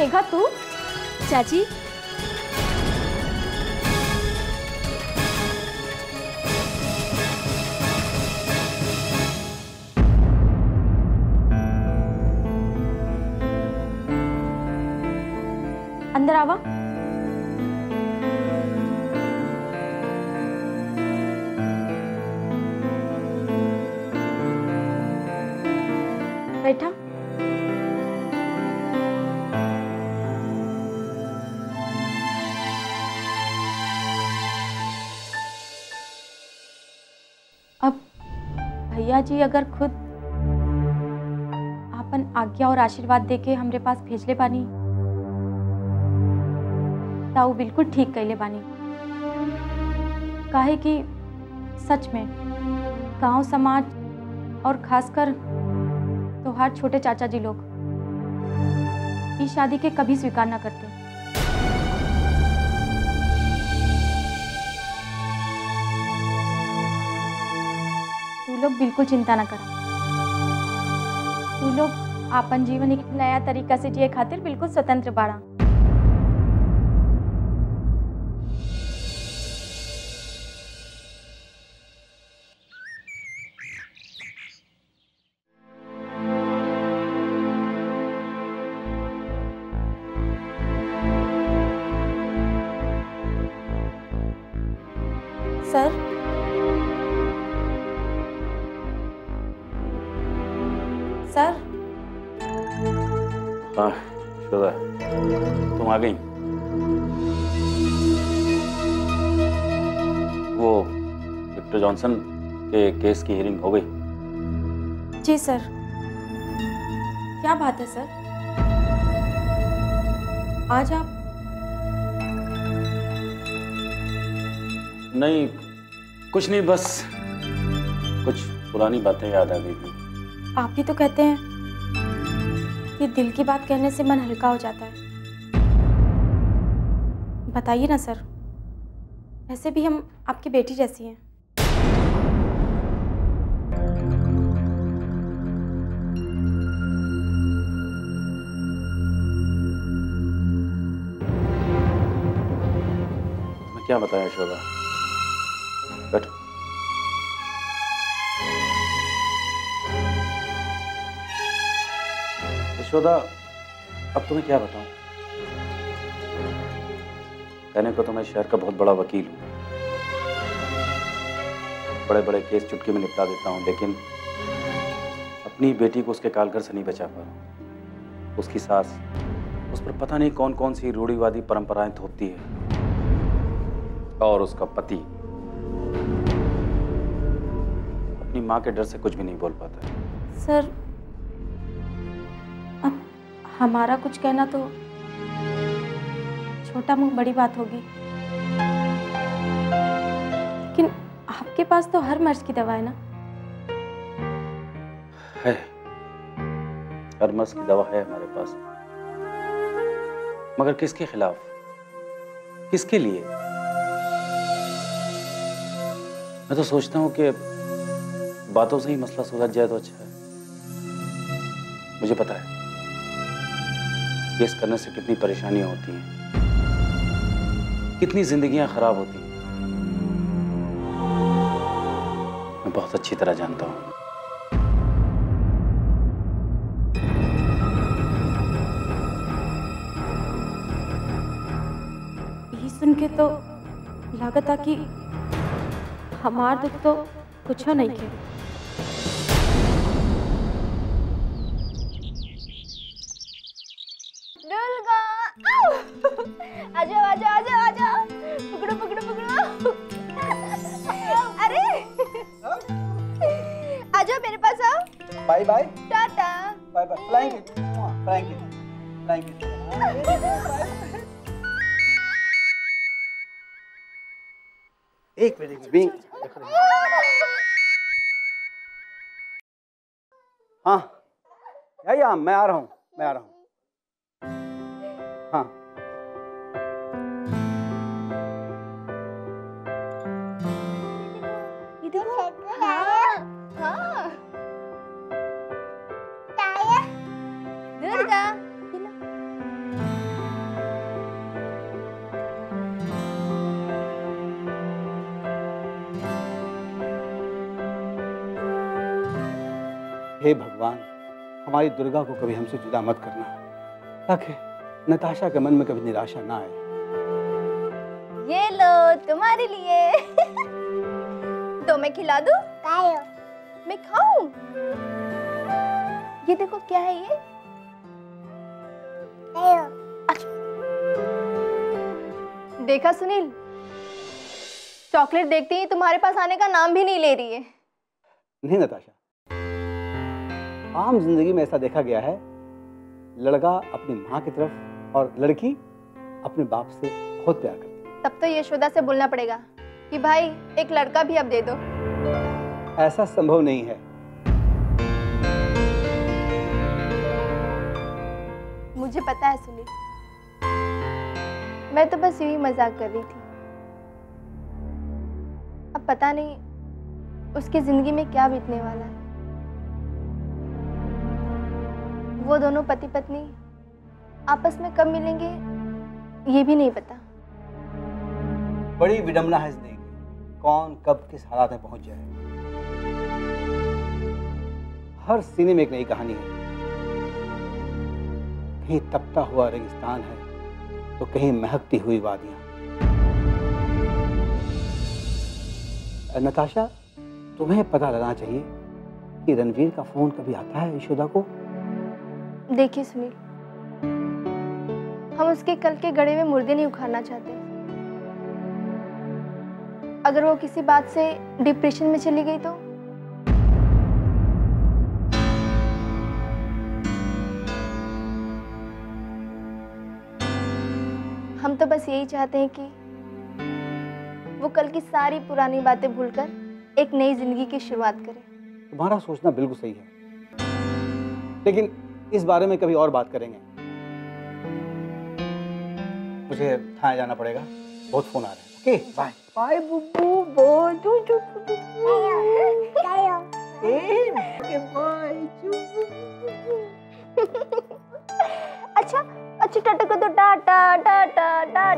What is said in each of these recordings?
मेघा तू? चाची अंदर आवा। बैठा। अब भैया जी अगर खुद आपन आज्ञा और आशीर्वाद देके हमरे पास भेजले बानी ता वो बिल्कुल ठीक कैले बानी। काहे कि सच में गांव समाज और खासकर तोहार छोटे चाचा जी लोग इस शादी के कभी स्वीकार ना करते। तू लोग बिल्कुल चिंता ना करा। तू लोग आपन जीवन एक नया तरीका से जिए खातिर बिल्कुल स्वतंत्र बाड़ा। Sir sir. हाँ श्वेता, तुम आ गई। वो विक्टर जॉनसन के केस की हियरिंग हो गई? जी सर। क्या बात है सर, आज आप? नहीं कुछ नहीं, बस कुछ पुरानी बातें याद आ गई थी। आप ही तो कहते हैं कि दिल की बात कहने से मन हल्का हो जाता है। बताइए ना सर, वैसे भी हम आपकी बेटी जैसी हैं। मैं क्या बताया शोभा, बैठो। यशोदा, अब तुम्हें क्या बताऊं? कहने को तो मैं शहर का बहुत बड़ा वकील हूं, बड़े बड़े केस चुटकी में निपटा देता हूं, लेकिन अपनी बेटी को उसके कालगर से नहीं बचा पा रहा। उसकी सास उस पर पता नहीं कौन कौन सी रूढ़िवादी परंपराएं थोपती है, और उसका पति अपनी मां के डर से कुछ भी नहीं बोल पाता है। सर अब हमारा कुछ कहना तो छोटा मुंह बड़ी बात होगी, लेकिन आपके पास तो हर मर्ज की दवा है ना? है, हर मर्ज की दवा है हमारे पास, मगर किसके खिलाफ, किसके लिए? मैं तो सोचता हूं कि बातों से ही मसला सुलझ जाए तो अच्छा है। मुझे पता है केस करने से कितनी परेशानियां होती हैं, कितनी जिंदगियां खराब होती हैं, मैं बहुत अच्छी तरह जानता हूं। यही सुन के तो लागत आ कि हमार दुख तो कुछ नहीं के। दुर्गा, आजा आजा आजा आजा, पकड़ो पकड़ो पकड़ो। अरे आजा मेरे पास आओ। Bye bye tata. Bye bye. Flying kiss, flying kiss, flying kiss. एक मिनट। हाँ या मैं आ रहा हूँ, मैं आ रहा हूँ। हाँ दुर्गा, हे भगवान, हमारी दुर्गा को कभी हमसे जुदा मत करना, ताकि नताशा के मन में कभी निराशा ना आए। ये लो तुम्हारे लिए। तो मैं खिला दूं? मैं खाऊं? ये देखो क्या है ये? अच्छा। देखा सुनील, चॉकलेट देखते ही तुम्हारे पास आने का नाम भी नहीं ले रही है। नहीं नताशा, आम जिंदगी में ऐसा देखा गया है, लड़का अपनी माँ की तरफ और लड़की अपने बाप से बहुत प्यार करती है। तब तो यशोदा से बोलना पड़ेगा कि भाई एक लड़का भी अब दे दो। ऐसा संभव नहीं है। मुझे पता है सुनील, मैं तो बस यूं ही मजाक कर रही थी। अब पता नहीं उसकी जिंदगी में क्या बीतने वाला है। वो दोनों पति पत्नी आपस में कब मिलेंगे ये भी नहीं पता। बड़ी विडंबना है जिंदगी की, कौन कब किस हालात में पहुंच जाए। हर सीने में एक नई कहानी है। कहीं तपता हुआ रेगिस्तान है तो कहीं महकती हुई वादियां। नताशा, तुम्हें पता लगाना चाहिए कि रणवीर का फोन कभी आता है यशोदा को? देखिए सुनील, हम उसके कल के गड़े में मुर्दे नहीं उखाड़ना चाहते। अगर वो किसी बात से डिप्रेशन में चली गई तो? हम तो बस यही चाहते हैं कि वो कल की सारी पुरानी बातें भूलकर एक नई जिंदगी की शुरुआत करे। तुम्हारा सोचना बिल्कुल सही है, लेकिन इस बारे में कभी और बात करेंगे। मुझे थाने जाना पड़ेगा, बहुत फोन आ रहे हैं। ओके, बाय बाय बुब्बू, बाय अच्छा अच्छा, टाटा को तो टाटा टाटा टाटा।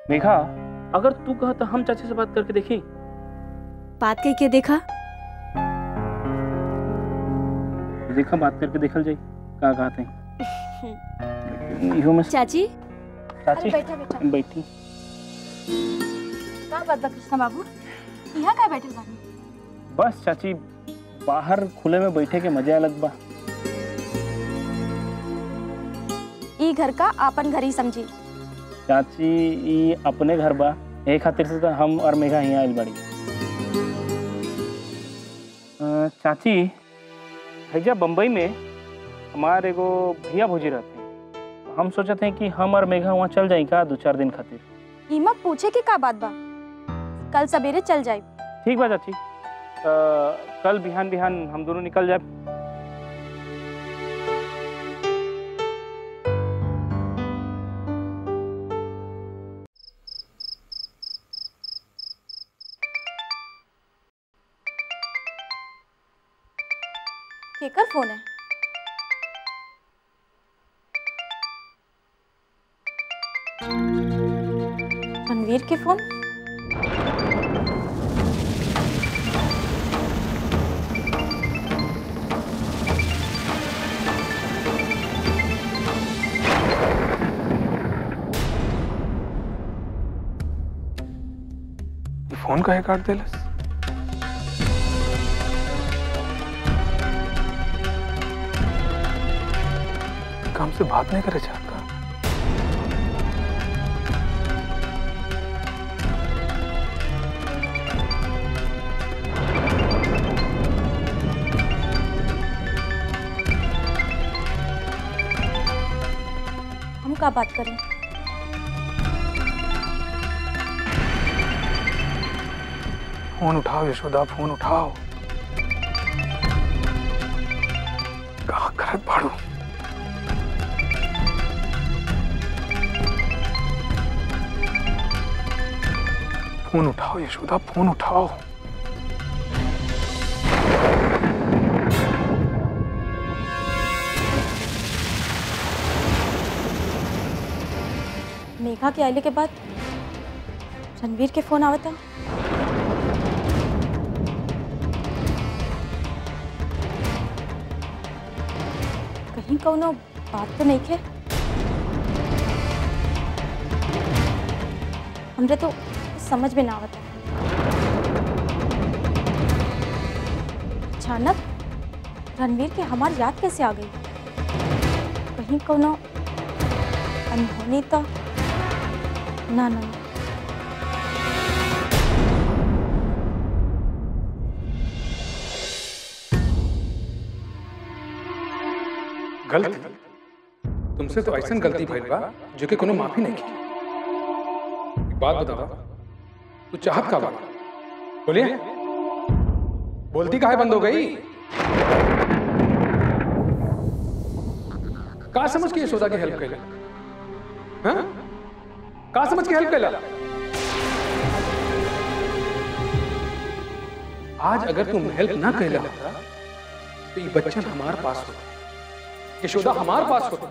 मेघा, अगर तू कहा तो हम चाची से बात करके देखी। बात करके देखा? देखा, बात करके देखल जाए का कहते हैं। चाची, चाची बैठा बैठा बैठी। का बात बा कृष्णा बाबू, यहाँ का बैठे बानी? बस चाची, बाहर खुले में बैठे के मजा अलग बा। ई घर का आपन घर ही समझी। चाची, ई अपने घर बा, एक खातिर से तो हम और मेघा यहाँ आइल बाड़ी। चाची, भैया बम्बई में हमारे एगो भैया भौजी रहते हैं। हम सोचते हैं कि हम और मेघा वहाँ चल जाए का 2-4 दिन खातिर। इमा पूछे कि का बात बा, कल सवेरे चल जाए। ठीक बा चाची, कल बिहान बिहान हम दोनों निकल जाए। केकर फोन है? रणवीर के फोन? फोन काहे काट देलस? काम से बात नहीं करे चाहता। हम का बात करें? फोन उठाओ यशोदा, फोन उठाओ। कहाँ करत बाड़ू? फोन उठाओ यशोदा, फोन उठाओ। मेघा के आने के बाद रणवीर के फोन आवता। कहीं कौनो बात तो नहीं खे। हमरे तो समझ में ना आवता। अचानक रणवीर के हमार याद कैसे आ गई? कहीं कौनो अनहोनी तो ना ना। गलती तुमसे तो ऐसा गलती भइल बा जो कि कोनो माफी नहीं की। एक बात बतावा, तू चाहत का बा? बोलिए, बोलती काहे बंद हो गई? का समझ के यशोदा की हेल्प कैला? हाँ? का समझ के हेल्प कैला? आज अगर तुम हेल्प ना कैला होता तो ये बच्चा हमारे पास होता, यशोदा हमारे पास होता।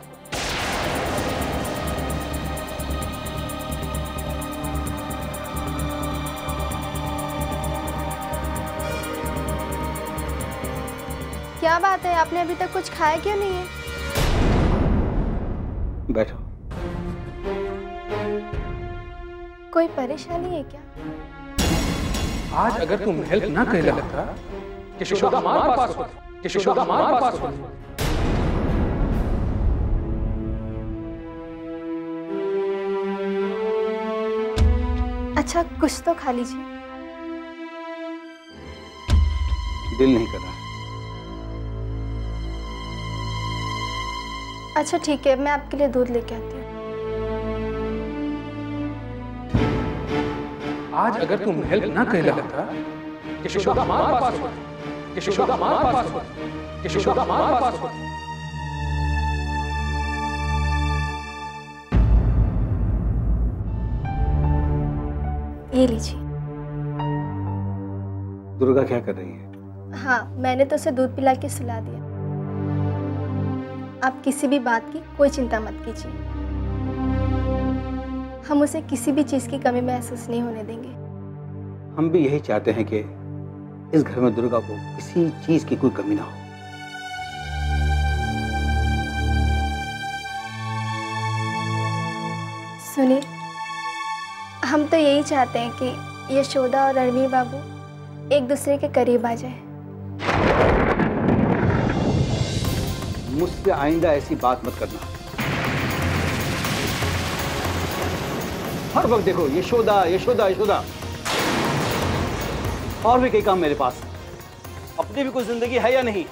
क्या बात है, आपने अभी तक कुछ खाया क्यों नहीं है? बैठो। कोई परेशानी है क्या? आज अगर तुम हेल्प ना कैला होता यशोदा हमारे पास होता, यशोदा हमारे पास होता। अच्छा कुछ तो खा लीजिए। दिल नहीं कर रहा। अच्छा ठीक है, मैं आपके लिए दूध लेके आती हूँ। आज अगर तुम हेल्प ना कैला होता यशोदा हमारे पास होता, यशोदा हमारे पास होता, यशोदा हमारे पास होता। ये लीजिए। दुर्गा क्या कर रही है? हाँ, मैंने तो उसे दूध पिला के सुला दिया। आप किसी भी बात की कोई चिंता मत कीजिए। हम उसे किसी भी चीज की कमी महसूस नहीं होने देंगे। हम भी यही चाहते हैं कि इस घर में दुर्गा को किसी चीज की कोई कमी ना हो। सुनिए, हम तो यही चाहते हैं कि यशोदा और रणवीर बाबू एक दूसरे के करीब आ जाए। मुझसे आइंदा ऐसी बात मत करना। हर वक्त देखो यशोदा यशोदा यशोदा। और भी कई काम मेरे पास। अपनी भी कोई जिंदगी है या नहीं?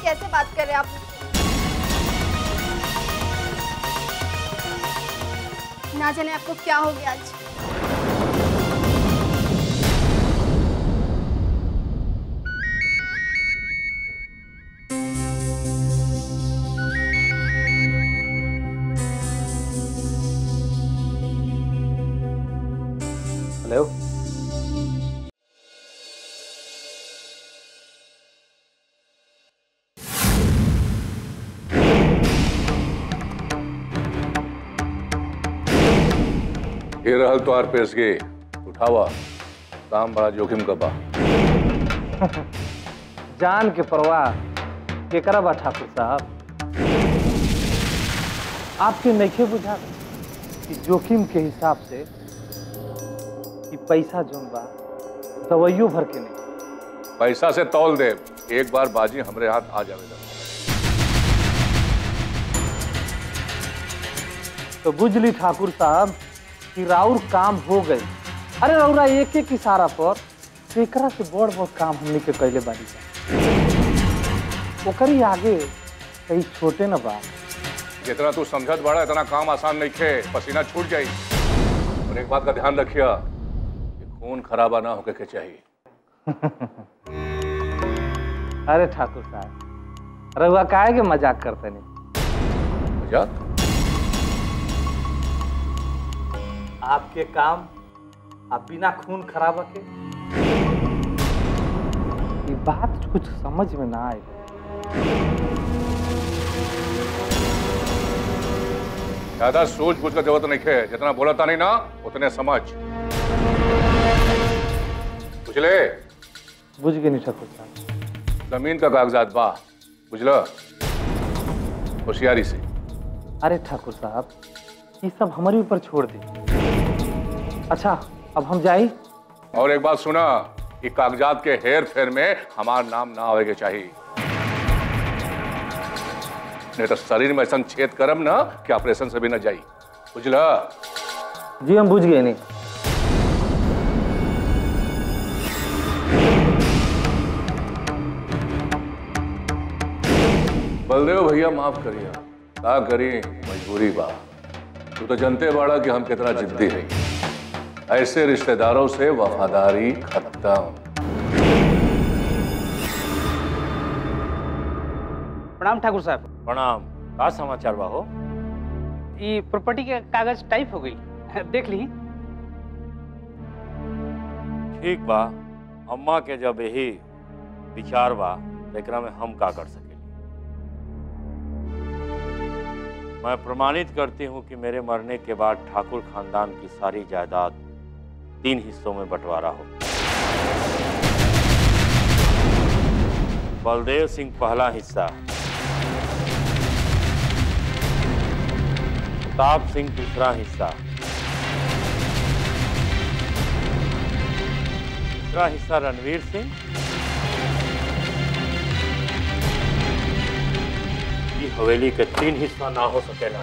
कैसे बात कर रहे हैं आप? ना जाने आपको क्या हो गया आज। हेलो, ये रहल तोहार पेशगी, उठावा। काम बड़ा जोखिम का बा। जान के परवाह केकरा बा ठाकुर साहब? आपके नइखे बुझा कि जोखिम के हिसाब से कि पैसा जोन बा दवाइयों भर के नहीं। पैसा से तौल दे, एक बार बाजी हमरे हाथ आ जावेगा। तो बुझली ठाकुर साहब कि राउर काम हो गई। अरे रौरा एक एक इशारा पर एकरा से बड़ बड़ काम हमने के कैले बारी ओकरी आगे कहीं छोटे न बा। जितना तू समझत बड़ा इतना काम आसान नहीं खे, पसीना छूट जाई। और एक बात का ध्यान रखिया कि खून खराबा ना होके के चाहिए। अरे ठाकुर साहब, रउआ काहे के मजाक करते नहीं? मजाक? आपके काम आप बिना खून खराबा के। ये बात कुछ समझ में ना आए। ज्यादा सोच बूझ का जरूरत नहीं है, जितना बोला था नहीं ना उतने समझ। बुझले? बुझ गए नहीं ठाकुर साहब। जमीन का कागजात बा, बुझला? होशियारी से। अरे ठाकुर साहब, ये सब हमारे ऊपर छोड़ दे। अच्छा, अब हम जाए। और एक बात सुना, कि कागजात के हेर फेर में हमारा नाम ना आवेगे चाहिए, नहीं तो शरीर में ऐसा छेद करम ना कि ऑपरेशन से भी ना जाई, बुझला? जी हम बुझ गए नहीं। बलदेव भैया माफ करिए, का करी, मजबूरी बा। तू तो जानते बाड़ा कि हम कितना जिद्दी है, ऐसे रिश्तेदारों से वफादारी खत्म। प्रणाम ठाकुर साहब। प्रणाम। का समाचार बा हो? ये प्रॉपर्टी के कागज टाइप हो गई, देख ली। ठीक बा, अम्मा के जब यही विचार बा तो एकरा में हम का कर सके। मैं प्रमाणित करती हूँ कि मेरे मरने के बाद ठाकुर खानदान की सारी जायदाद 3 हिस्सों में बंटवारा हो। बलदेव सिंह पहला हिस्सा, प्रताप सिंह दूसरा हिस्सा, तीसरा हिस्सा रणवीर सिंह, ये हवेली के 3 हिस्सा ना हो सकेला।